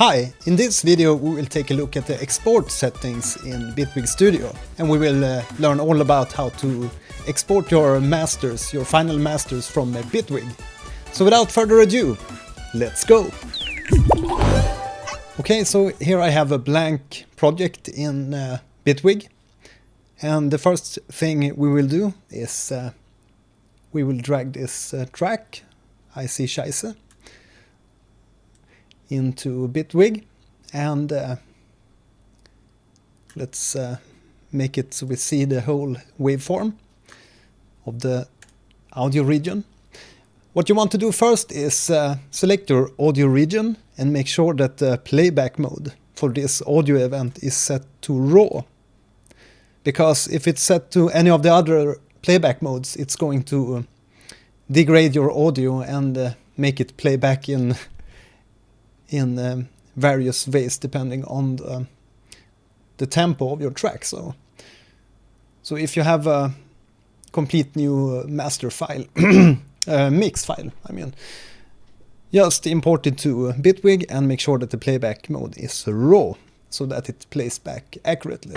Hi, in this video we will take a look at the export settings in Bitwig Studio, and we will learn all about how to export your masters, your final masters from Bitwig. So without further ado, let's go! Okay, so here I have a blank project in Bitwig, and the first thing we will do is we will drag this track, I see Scheisse, into Bitwig, and let's make it so we see the whole waveform of the audio region. What you want to do first is select your audio region and make sure that the playback mode for this audio event is set to raw, because if it's set to any of the other playback modes, it's going to degrade your audio and make it play back in various ways depending on the tempo of your track. So if you have a complete new master file, mix file, I mean, just import it to Bitwig and make sure that the playback mode is raw so that it plays back accurately.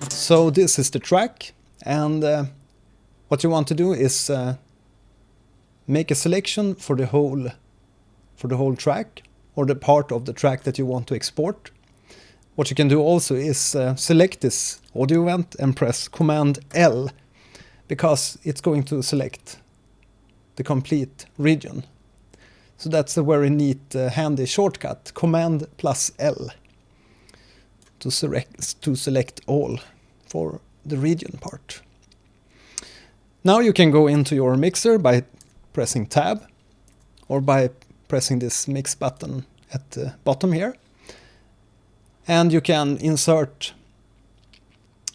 So this is the track, and what you want to do is make a selection for the whole track, or the part of the track that you want to export. What you can do also is select this audio event and press Command L, because it's going to select the complete region. So that's a very neat handy shortcut, Command plus L, to select all for the region part. Now you can go into your mixer by pressing Tab, or by pressing this mix button at the bottom here, and you can insert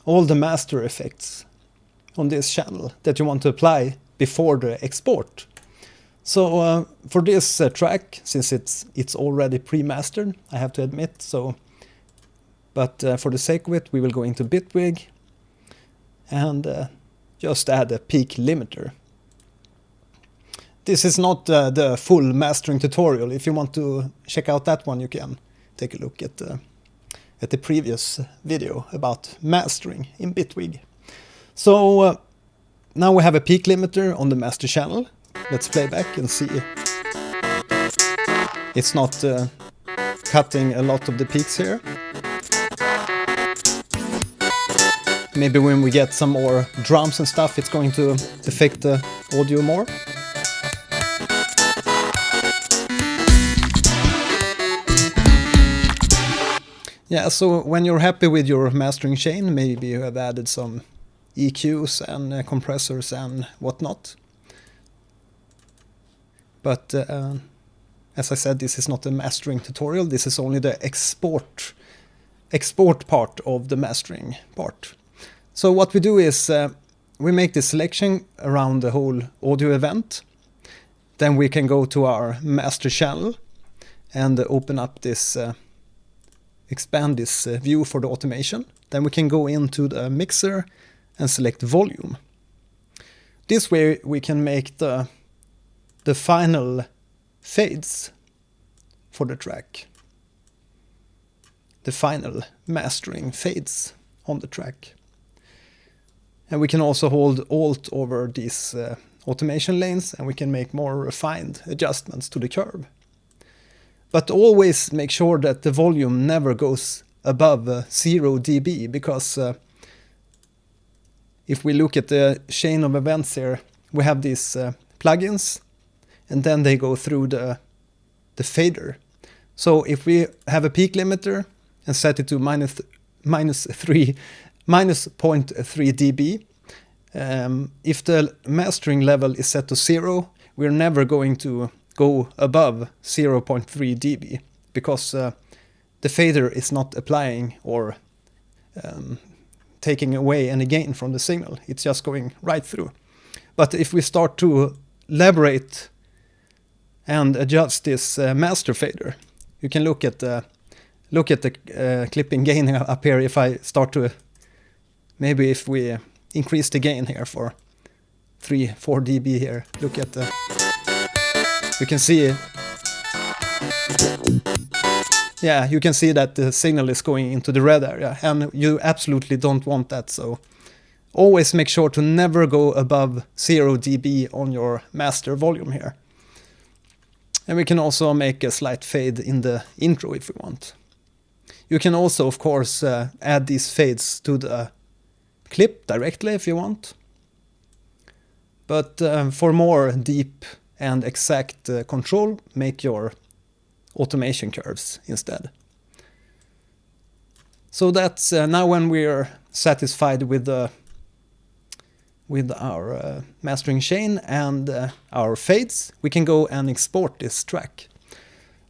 all the master effects on this channel that you want to apply before the export. So for this track, since it's already pre-mastered, I have to admit, but for the sake of it, we will go into Bitwig and just add a peak limiter. This is not the full mastering tutorial. If you want to check out that one, you can take a look at the previous video about mastering in Bitwig. So now we have a peak limiter on the master channel. Let's play back and see. It's not cutting a lot of the peaks here. Maybe when we get some more drums and stuff, it's going to affect the audio more. Yeah, so when you're happy with your mastering chain, maybe you have added some EQs and compressors and whatnot. But as I said, this is not a mastering tutorial. This is only the export part of the mastering part. So what we do is we make the selection around the whole audio event. Then we can go to our master channel and open up this expand this view for the automation. Then we can go into the mixer and select volume. This way we can make the final fades for the track, the final mastering fades on the track. And we can also hold Alt over these automation lanes, and we can make more refined adjustments to the curve. But always make sure that the volume never goes above 0 dB, because if we look at the chain of events here, we have these plugins, and then they go through the fader. So if we have a peak limiter and set it to minus 0.3 dB, if the mastering level is set to 0, we're never going to go above 0.3 dB, because the fader is not applying or taking away any gain from the signal. It's just going right through. But if we start to elaborate and adjust this master fader, you can look at the clipping gain up here. If I start to, maybe if we increase the gain here for 3-4 dB here, look at the You can see, yeah, you can see that the signal is going into the red area, and you absolutely don't want that, so always make sure to never go above 0 dB on your master volume here. And we can also make a slight fade in the intro if we want. You can also, of course, add these fades to the clip directly if you want. But for more deep and exact control, make your automation curves instead. So that's now when we're satisfied with our mastering chain and our fades, we can go and export this track.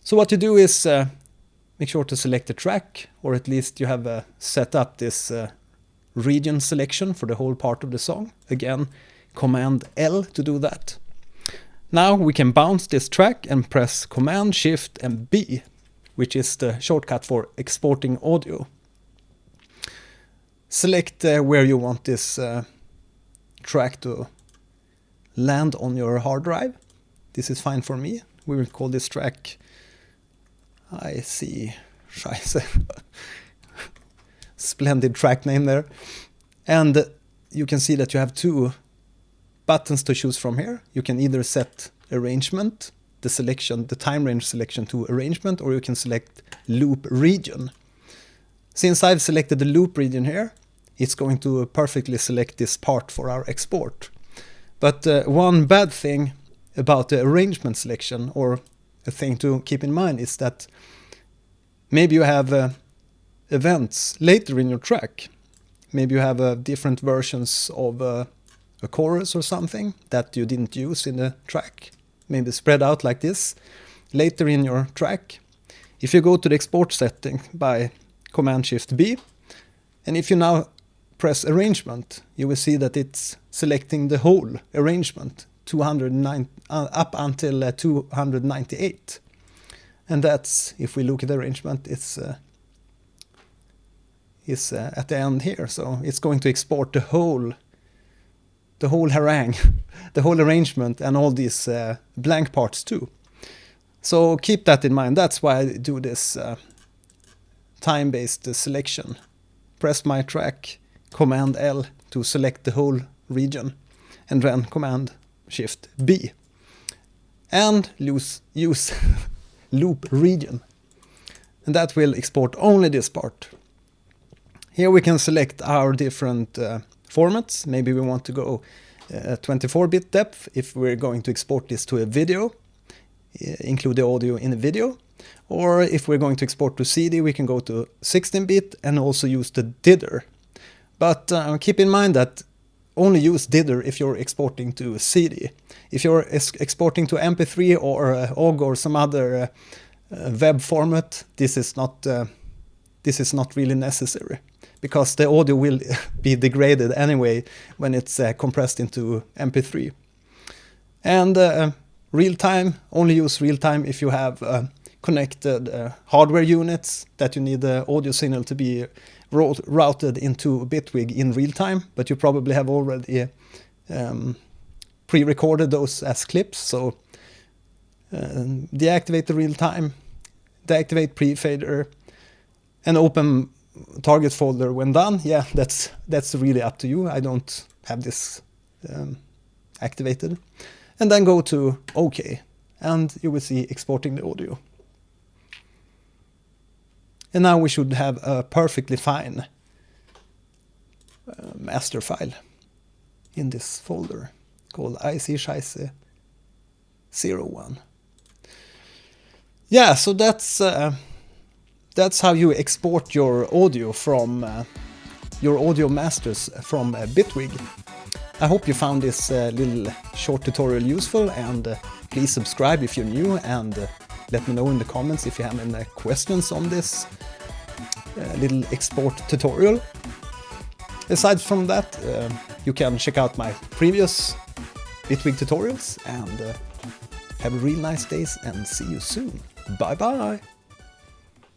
So what you do is make sure to select the track, or at least you have set up this region selection for the whole part of the song. Again, Command L to do that. Now we can bounce this track and press Command Shift and B, which is the shortcut for exporting audio. Select where you want this track to land on your hard drive. This is fine for me. We will call this track I see Scheisse. Splendid track name there. And you can see that you have two buttons to choose from here. You can either set arrangement, the selection, the time range selection to arrangement, or you can select loop region. Since I've selected the loop region here, it's going to perfectly select this part for our export. But one bad thing about the arrangement selection, or a thing to keep in mind, is that maybe you have events later in your track. Maybe you have different versions of a chorus or something that you didn't use in the track, maybe spread out like this later in your track. If you go to the export setting by Command Shift B, and if you now press arrangement, you will see that it's selecting the whole arrangement 209 up until 298, and that's, if we look at the arrangement, it's at the end here, so it's going to export the whole harangue, the whole arrangement, and all these blank parts too. So keep that in mind. That's why I do this time-based selection. Press my track, Command L to select the whole region, and then Command Shift B. And use loop region. And that will export only this part. Here we can select our different formats. Maybe we want to go 24-bit depth if we're going to export this to a video, include the audio in a video. Or if we're going to export to CD, we can go to 16-bit and also use the DIDR. But keep in mind that only use DIDR if you're exporting to CD. If you're exporting to MP3 or OGG or some other web format, this is not really necessary, because the audio will be degraded anyway when it's compressed into MP3. And real-time, only use real-time if you have connected hardware units that you need the audio signal to be routed into Bitwig in real-time, but you probably have already pre-recorded those as clips, so deactivate the real-time, deactivate pre-fader, and open target folder when done. Yeah, that's really up to you. I don't have this activated. And then go to OK, and you will see exporting the audio. And now we should have a perfectly fine master file in this folder called I see Scheisse 01. Yeah, so that's how you export your audio from your audio masters from Bitwig. I hope you found this little short tutorial useful, and please subscribe if you're new, and let me know in the comments if you have any questions on this little export tutorial. Aside from that, you can check out my previous Bitwig tutorials, and have a real nice day and see you soon. Bye bye!